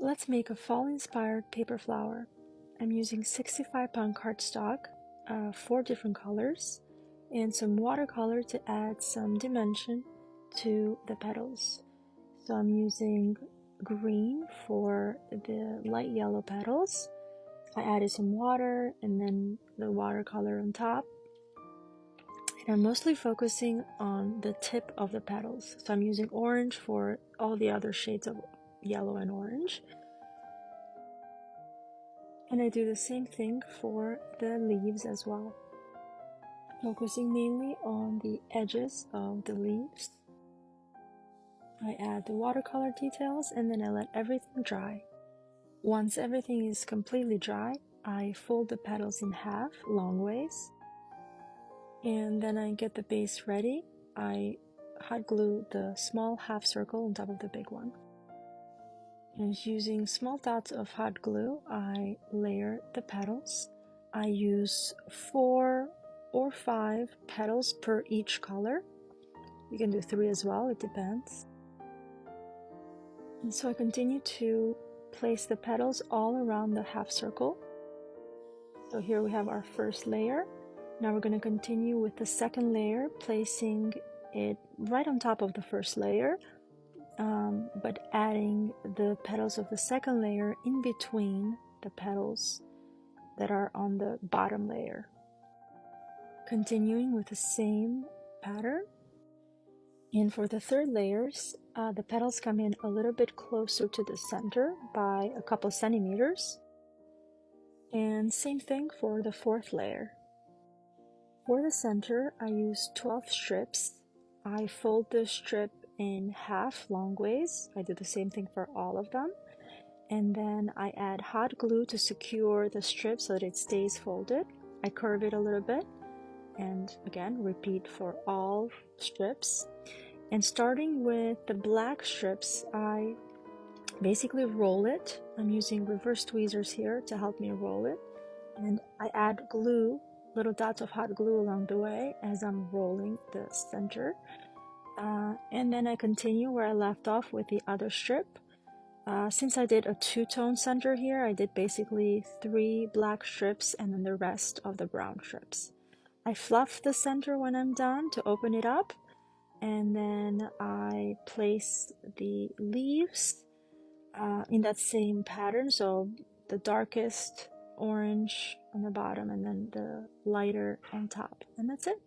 Let's make a fall-inspired paper flower. I'm using 65-pound cardstock, 4 different colors, and some watercolor to add some dimension to the petals. So I'm using green for the light yellow petals. I added some water and then the watercolor on top. And I'm mostly focusing on the tip of the petals. So I'm using orange for all the other shades of yellow and orange. And I do the same thing for the leaves as well, focusing mainly on the edges of the leaves. I add the watercolor details and then I let everything dry. Once everything is completely dry, I fold the petals in half long ways, and then I get the base ready. I hot glue the small half circle on top of the big one. And using small dots of hot glue, I layer the petals. I use 4 or 5 petals per each color. You can do 3 as well, it depends. And so I continue to place the petals all around the half circle. So here we have our first layer. Now we're going to continue with the second layer, placing it right on top of the first layer. But adding the petals of the second layer in between the petals that are on the bottom layer. Continuing with the same pattern. And for the third layers, the petals come in a little bit closer to the center by a couple centimeters. And same thing for the fourth layer. For the center, I use 12 strips. I fold the strip in half long ways. I do the same thing for all of them. And then I add hot glue to secure the strip so that it stays folded. I curve it a little bit and again repeat for all strips. And starting with the black strips, I basically roll it. I'm using reverse tweezers here to help me roll it. And I add glue, little dots of hot glue along the way as I'm rolling the center. And then I continue where I left off with the other strip. Since I did a two-tone center here, I did basically 3 black strips and then the rest of the brown strips. I fluff the center when I'm done to open it up, and then I place the leaves in that same pattern, so the darkest orange on the bottom and then the lighter on top, and that's it.